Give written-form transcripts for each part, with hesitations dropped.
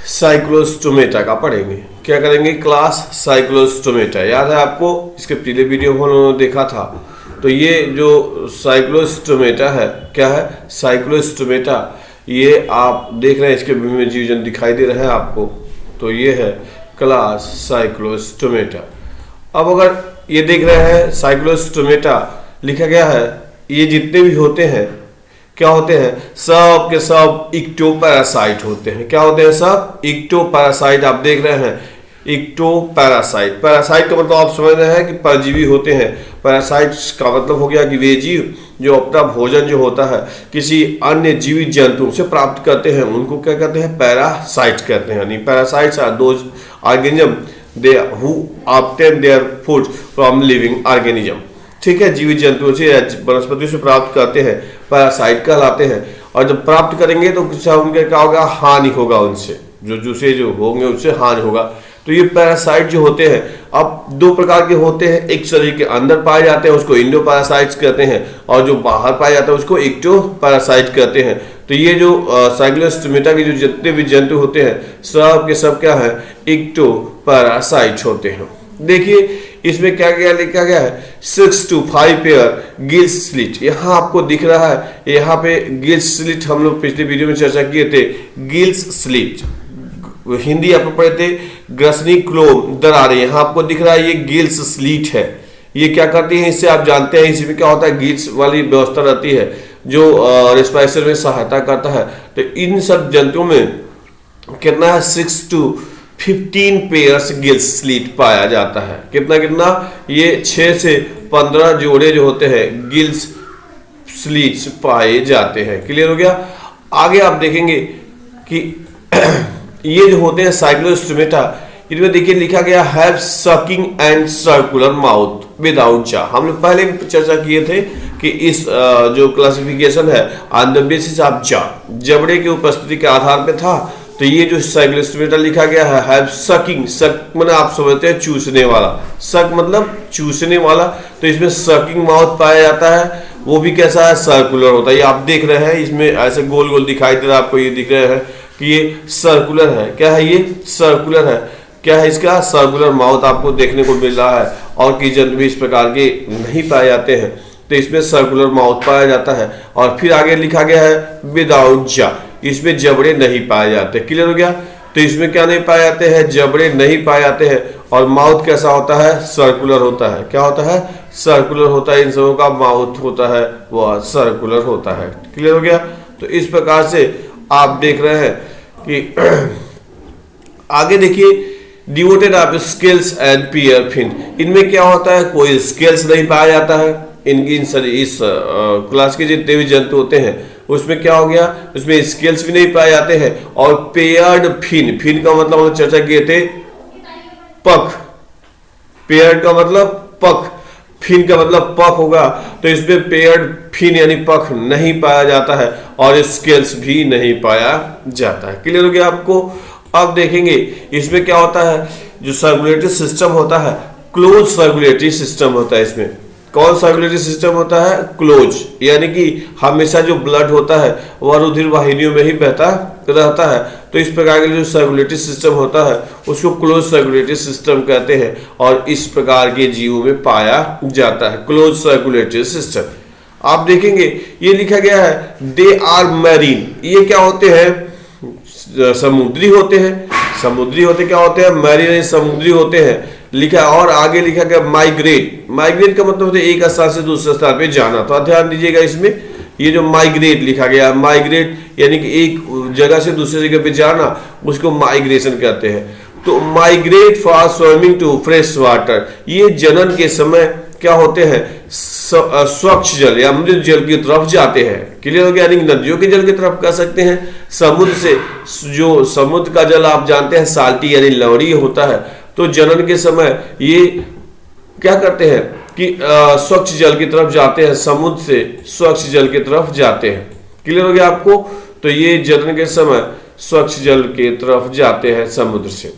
Cyclostomata का पढ़ेंगे। क्या करेंगे? Class Cyclostomata. याद है आपको? इसके पिछले वीडियो में उन्होंने देखा था। तो ये जो साइक्लोस्टोमेटा है, क्या है? साइक्लोस्टोमेटा। ये आप देख रहे हैं, इसके विभिन्न जीव जंतु दिखाई दे रहे हैं आपको। तो ये है क्लास साइक्लोस्टोमेटा। अब अगर ये देख रहे हैं साइक्लोस्टोमेटा लिखा गया है, ये जितने भी होते हैं क्या होते हैं? सब के सब इक्टोपैरासाइट होते हैं। क्या होते हैं? सब इक्टोपैरासाइट। आप देख रहे हैं इक्टोपैरासाइट। पैरासाइट का मतलब आप समझ रहे हैं कि परजीवी होते हैं। पैरासाइट्स का मतलब हो गया कि वे जीव जो अपना भोजन जो होता है किसी अन्य जीवित जंतु से प्राप्त करते हैं, उनको क्या कहते हैं? पैरासाइट कहते हैं। यानी parasites are those organism they who obtain their food from living organism. ठीक है, जीवित जंतुओं से या वनस्पति से प्राप्त करते हैं, पैरासाइट कहलाते हैं। और जब प्राप्त करेंगे तो उनके क्या होगा? हानि होगा, उनसे जो दूसरे जो होंगे उनसे हानि होगा। तो ये पैरासाइट जो होते हैं, अब दो प्रकार के होते हैं। एक शरीर के अंदर पाए जाते हैं, उसको इंडोपैरासाइट्स कहते हैं, और जो बाहर पाए जाते हैं उसको एक्टोपैरासाइट कहते हैं। तो ये जो साइक्लोस्टोमेटा के जो जितने भी जंतु होते हैं सब के सब क्या है? एक्टोपैरासाइट होते हैं। देखिए इसमें क्या क्या लिखा गया है? 6 to 5 पेयर गिल्स स्लिट। यहाँ आपको दिख रहा है, यहाँ पे गिल्स स्लिट हम लोग पिछले वीडियो में चर्चा किए थे। गिल्स स्लिट हिंदी आप पढ़े थे ग्रसनी क्लोम दरारें। यहाँ आपको दिख रहा है ये गिल्स स्लिट है। ये क्या करती है? इससे आप जानते हैं इसमें क्या होता है? गिल्स वाली व्यवस्था रहती है जो रेस्पिरेशन में सहायता करता है। तो इन सब जंतुओं में कितना है? 6 to 15 पेयर्स गिल्स स्लिट पाया जाता है। कितना कितना? ये 6 से 15 जोड़े जो होते हैं गिल्स स्लिट्स पाए जाते हैं। क्लियर हो गया? आगे आप देखेंगे कि ये जो होते हैं साइक्लोस्टोमेटा, इनमें देखिए लिखा गया have sucking and circular mouth without जा। हम लोग पहले भी चर्चा किए थे कि इस जो क्लासिफिकेशन है ऑन द बेसिस ऑफ जा, जबड़े की उपस्थिति के आधार पे था। तो ये जो साइक्लोस्टोमेटा लिखा गया है हैव सकिंग, सक मतलब आप समझते हैं चूसने वाला, सक मतलब चूसने वाला। तो इसमें सकिंग माउथ पाया जाता है। वो भी कैसा है? सर्कुलर होता है। ये आप देख रहे हैं इसमें ऐसे गोल गोल दिखाई दे रहा है आपको। ये दिख रहे हैं कि ये सर्कुलर है। क्या है? ये सर्कुलर है। क्या है इसका? सर्कुलर माउथ आपको देखने को मिल रहा है। और किसी जंतु भी इस प्रकार के नहीं पाए जाते हैं, तो इसमें सर्कुलर माउथ पाया जाता है। और फिर आगे लिखा गया है विदाउट जा, इसमें जबड़े नहीं पाए जाते। क्लियर हो गया? तो इसमें क्या नहीं पाए जाते हैं? जबड़े नहीं पाए जाते हैं। और माउथ कैसा होता है? सर्कुलर होता है। क्या होता है? सर्कुलर होता है। इन सबों का माउथ होता है वह सर्कुलर होता है। क्लियर हो गया? तो इस प्रकार से आप देख रहे हैं कि आगे देखिए devoted of scales and pair fin. इनमें क्या होता है? कोई स्केल्स नहीं पाया जाता है। इनकी इस क्लास के जितने भी जंतु होते हैं उसमें क्या हो गया? उसमें स्केल्स भी नहीं पाए जाते हैं। और पेयर्ड फिन, फिन का मतलब हम चर्चा किए थे पख। पेयर्ड का मतलब पख, फिन का मतलब पख होगा। तो इसमें पेयर्ड फिन यानी पख नहीं पाया जाता है और स्केल्स भी नहीं पाया जाता है। क्लियर हो गया आपको? अब देखेंगे इसमें क्या होता है? जो सर्कुलेटरी सिस्टम होता है, क्लोज सर्कुलेटरी सिस्टम होता है। इसमें कौन सर्कुलेटरी सिस्टम होता है? क्लोज, यानी कि हमेशा जो ब्लड होता है वह रुधिर वाहिनियों में ही बहता रहता है। तो इस प्रकार का जो सर्कुलेटरी सिस्टम होता है उसको क्लोज सर्कुलेटरी सिस्टम कहते हैं। और इस प्रकार के जीवों में पाया जाता है क्लोज सर्कुलेटरी सिस्टम। आप देखेंगे ये लिखा गया है दे आर मैरीन। ये क्या होते हैं? समुद्री होते हैं। समुद्री होते क्या होते हैं? मैरीन समुद्री होते हैं लिखा। और आगे लिखा गया माइग्रेट। माइग्रेट का मतलब होता है एक स्थान से दूसरे स्थान पे जाना। तो ध्यान दीजिएगा इसमें ये जो माइग्रेट लिखा गया, माइग्रेट यानी कि एक जगह से दूसरे जगह पे जाना, उसको माइग्रेशन कहते हैं। तो migrate for swimming to fresh water. ये जनन के समय क्या होते हैं? स्वच्छ जल या अमृत जल की तरफ जाते हैं। क्लियर हो गया? यानी नदियों के जल की तरफ कह सकते हैं। समुद्र से, जो समुद्र का जल आप जानते हैं साल्टी यानी लवणीय होता है। तो जनन के समय ये क्या करते हैं कि स्वच्छ जल की तरफ जाते हैं, समुद्र से स्वच्छ जल की तरफ जाते हैं। क्लियर हो गया आपको? तो ये जनन के समय स्वच्छ जल की तरफ जाते हैं समुद्र से।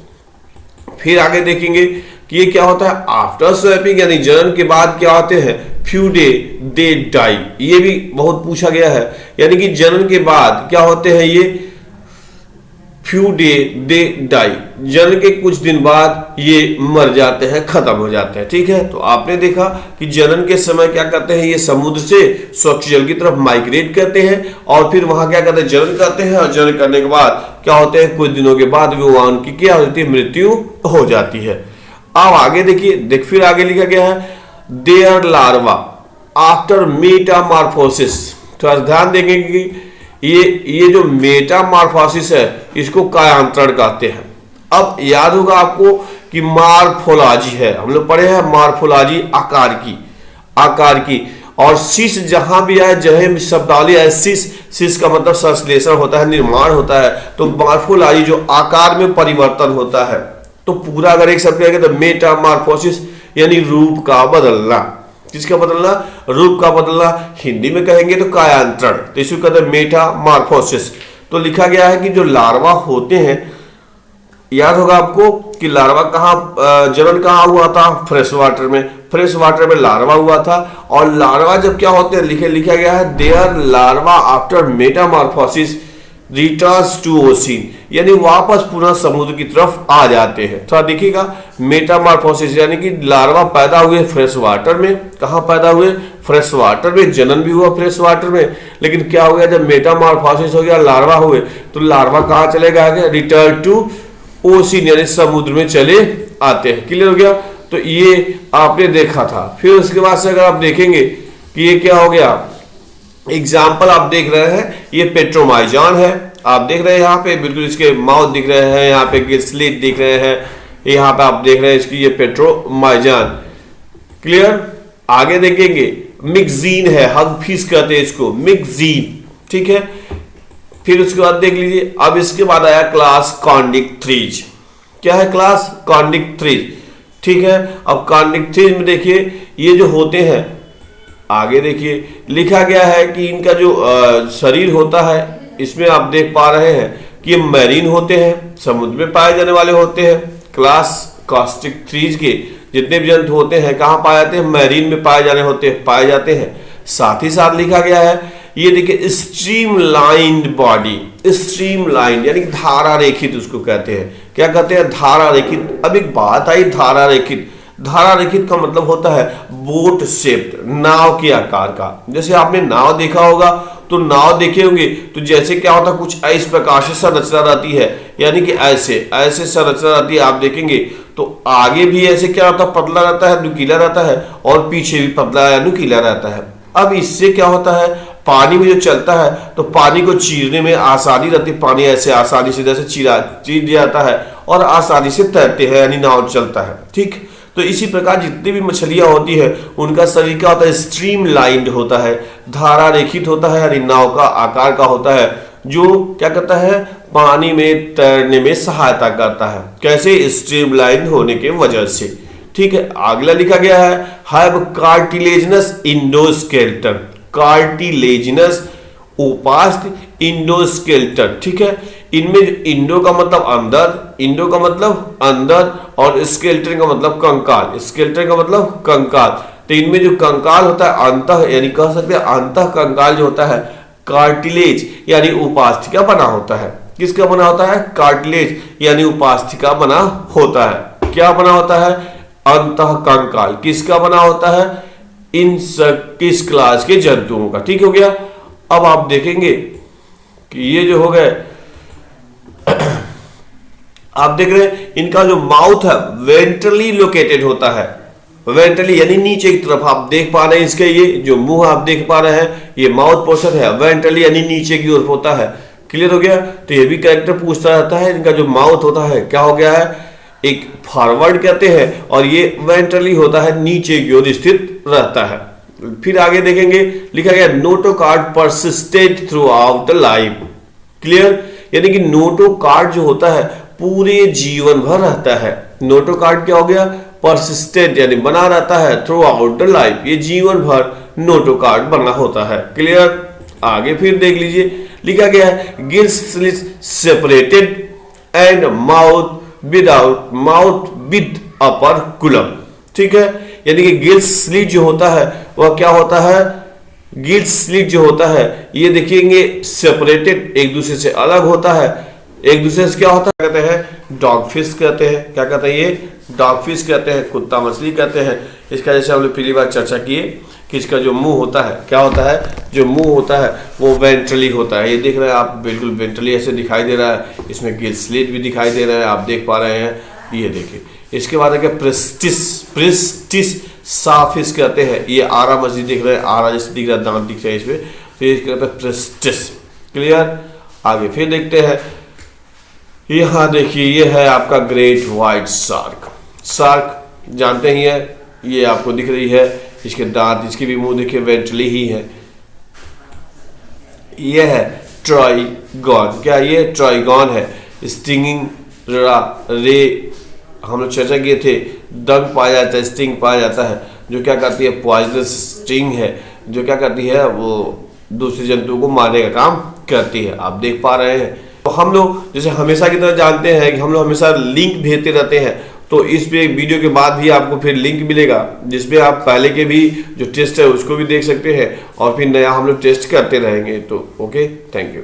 फिर आगे देखेंगे कि ये क्या होता है? आफ्टर स्वैपिंग यानी जनन के बाद क्या होते हैं? Few day they die. ये भी बहुत पूछा गया है। यानी कि जनन के बाद क्या होते हैं? ये फ्यू डे दे डाई, जन्म के कुछ दिन बाद ये मर जाते हैं, खत्म हो जाते हैं। ठीक है, तो आपने देखा कि जनन के समय क्या करते हैं, ये समुद्र से स्वच्छ जल की तरफ माइग्रेट करते हैं और फिर वहां क्या करते हैं, जनन करते हैं। और जनन करने के बाद क्या होते हैं, कुछ दिनों के बाद वो वहां उनकी क्या होती है, मृत्यु हो जाती है। अब आगे देखिए, फिर आगे लिखा गया है देयर लार्वा आफ्टर मेटामॉर्फोसिस। थोड़ा ध्यान देंगे कि ये जो मेटामॉर्फोसिस है इसको कायांतरण कहते हैं। अब याद होगा आपको कि मॉर्फोलॉजी है, हम लोग पढ़े हैं मॉर्फोलॉजी आकार की और सिस जहां भी आए, जहे शब्दावली आए, सिस का मतलब संश्लेषण होता है, निर्माण होता है। तो मॉर्फोलॉजी जो आकार में परिवर्तन होता है, तो पूरा अगर एक शब्द कहेंगे तो मेटामॉर्फोसिस यानी रूप का बदलना। किसका बदलना, रूप का बदलना। हिंदी में कहेंगे तो कायांतरण, तो इसको कहते हैं मेटामॉर्फोसिस। तो लिखा गया है कि जो लार्वा होते हैं, याद होगा आपको कि लार्वा कहाँ जनन कहाँ हुआ था, फ्रेश वाटर में। फ्रेश वाटर में लार्वा हुआ था और लार्वा जब क्या होते हैं, लिखा गया है their larva after metamorphosis returns to ocean, यानी वापस पुनः समुद्र की तरफ आ जाते हैं। थोड़ा देखिएगा, मेटामॉर्फोसिस यानी कि लार्वा पैदा हुए फ्रेश वाटर में। कहाँ पैदा हुए, फ्रेश वाटर में। जनन भी हुआ फ्रेश वाटर में, लेकिन क्या हो गया, जब मेटामॉर्फोसिस हो गया, लार्वा हुए, तो लार्वा कहाँ चले गए, रिटर्न टू ओशियन यानी समुद्र में चले आते हैं। क्लियर हो गया, तो ये आपने देखा था। फिर उसके बाद से अगर आप देखेंगे कि ये क्या हो गया, एग्जाम्पल आप देख रहे हैं, ये पेट्रोमाइजॉन है, आप देख रहे हैं यहाँ पे बिल्कुल इसके माउथ दिख रहे हैं, यहाँ पे गिल स्लिट दिख रहे हैं, यहाँ पे आप देख रहे हैं इसकी ये पेट्रोमाइजॉन। क्लियर, आगे देखेंगे मिक्जीन है, हगफिश कहते हैं इसको, मिक्जीन। ठीक है, फिर उसके बाद देख लीजिए, अब इसके बाद आया क्लास कॉन्डिक्ट्रीज। क्या है, क्लास कॉन्डिक्ट्रीज। ठीक है, अब कॉन्डिक्ट्रीज में देखिए ये जो होते हैं, आगे देखिए लिखा गया है कि इनका जो शरीर होता है, इसमें आप देख पा रहे हैं कि ये मैरीन होते हैं, समुद्र में पाए जाने वाले होते हैं। क्लास कॉन्डिक्ट्रीज के जितने भी जंतु होते हैं कहाँ पाए जाते हैं, मैरीन में पाए जाते हैं। साथ ही साथ लिखा गया है, ये देखिए स्ट्रीमलाइंड बॉडी, स्ट्रीमलाइंड यानी धारा रेखित उसको कहते हैं। क्या कहते हैं, धारा रेखित। अब एक बात आई, धारा रेखित। धारा रेखित का मतलब होता है बोट शेप्ड, नाव के आकार का। जैसे आपने नाव देखा होगा, तो नाव देखे होंगे तो जैसे क्या होता है, कुछ इस प्रकार से संरचना रहती है, यानी कि ऐसे संरचना रहती है। आप देखेंगे तो आगे भी ऐसे क्या होता है, पतला रहता है, नुकीला रहता है, और पीछे भी पतला या नुकीला रहता है। अब इससे क्या होता है, पानी में जो चलता है तो पानी को चीरने में आसानी रहती है। पानी ऐसे आसानी से जैसे चीर जाता है और आसानी से तैरते हैं, यानी नाव चलता है। ठीक, तो इसी प्रकार जितनी भी मछलियां होती है उनका शरीर क्या होता है, स्ट्रीमलाइंड होता है, धारा रेखित होता है, यानी नाव का आकार का होता है, जो क्या करता है, पानी में तैरने में सहायता करता है। कैसे, स्ट्रीमलाइंड होने के वजह से। ठीक है, अगला लिखा गया है हैव कार्टिलेजिनस इंडोस्केलेटन, कार्टिलेजिनस उपास्थि इंडोस्केलेटन। ठीक है, इनमें इंडो का मतलब अंदर और स्केलेटन का मतलब कंकाल, स्केलेटन का मतलब कंकाल। तो इनमें जो कंकाल होता है अंतः, यानी कह सकते हैं अंतः कंकाल जो होता है, कार्टिलेज यानी उपास्थिका बना होता है। किसका बना होता है, कार्टिलेज यानी उपास्थिका बना होता है। क्या बना होता है, अंतः कंकाल। किसका बना होता है, किस क्लास के जंतुओं का। ठीक हो गया। अब आप देखेंगे कि ये जो हो गए, आप देख रहे हैं इनका जो माउथ है वेंट्रली लोकेटेड होता है, वेंट्रली यानी नीचे की तरफ। आप देख पा रहे हैं इसके ये जो मुंह आप देख पा रहे हैं, ये माउथ पोर्शन है, वेंट्रली यानी नीचे की ओर होता है। क्लियर हो गया। तो ये भी कैरेक्टर पूछता रहता है, इनका जो माउथ होता है क्या हो गया है, एक फॉरवर्ड कहते हैं, और ये वेंट्रली होता है, नीचे की ओर स्थित रहता है। फिर आगे देखेंगे, लिखा गया notochord persisted through out the life. Clear, यानी कि नोटोकार्ड जो होता है पूरे जीवन भर रहता है। नोटोकार्ड क्या हो गया, परसिस्टेंट यानी बना रहता है, थ्रू आउट द लाइफ, ये जीवन भर नोटोकार्ड बना होता है। क्लियर, आगे फिर देख लीजिए, लिखा गया है gills separated and mouth with upper coulomb. ठीक है, यानी कि गिल्स स्लिट जो होता है वह क्या होता है, गिल्स स्लिट जो होता है ये देखेंगे सेपरेटेड, एक दूसरे से अलग होता है, एक दूसरे से क्या होता है, कहते हैं डॉग फिश कहते हैं। क्या कहते हैं ये? डॉग फिश कहते हैं, कुत्ता मछली कहते हैं। इसका जैसे हमने पहली बार चर्चा किए कि इसका जो मुंह होता है, क्या होता है, जो मुंह होता है वो वेंट्रली होता है। ये देख रहे हैं आप, बिल्कुल वेंट्रली ऐसे दिखाई दे रहा है। इसमें गिल स्लिट भी दिखाई दे रहा है, आप देख पा रहे हैं, ये देखिए। इसके बाद है क्या, प्रेस्टिस। प्रेस्टिस साफिस कहते हैं। ये आरा मछली दिख रहा है, आरा जैसे दिख रहा है, दांत दिख रहा है इसमें, तो ये कहते हैं प्रेस्टिस। क्लियर? आगे फिर देखते हैं, यहाँ देखिए ये है आपका ग्रेट व्हाइट शार्क। शार्क जानते ही है, ये आपको दिख रही है, इसके दांत, इसके भी मुंह देखिए वेंट्रली ही है। ये है ट्राइगॉन। क्या ये ट्राइगॉन है? स्टिंगिंग रे हम लोग चर्चा किए थे, डंक पाया जाता है, स्टिंग पाया जाता है, जो क्या करती है, पॉइजनस स्टिंग है, जो क्या करती है, वो दूसरे जंतुओं को मारने का काम करती है। आप देख पा रहे हैं। तो हम लोग जैसे हमेशा की तरह जानते हैं कि हम लोग हमेशा लिंक भेजते रहते हैं, तो इस पे वीडियो के बाद भी आपको फिर लिंक मिलेगा, जिसपे आप पहले के भी जो टेस्ट है उसको भी देख सकते हैं, और फिर नया हम लोग टेस्ट करते रहेंगे। तो ओके, थैंक यू।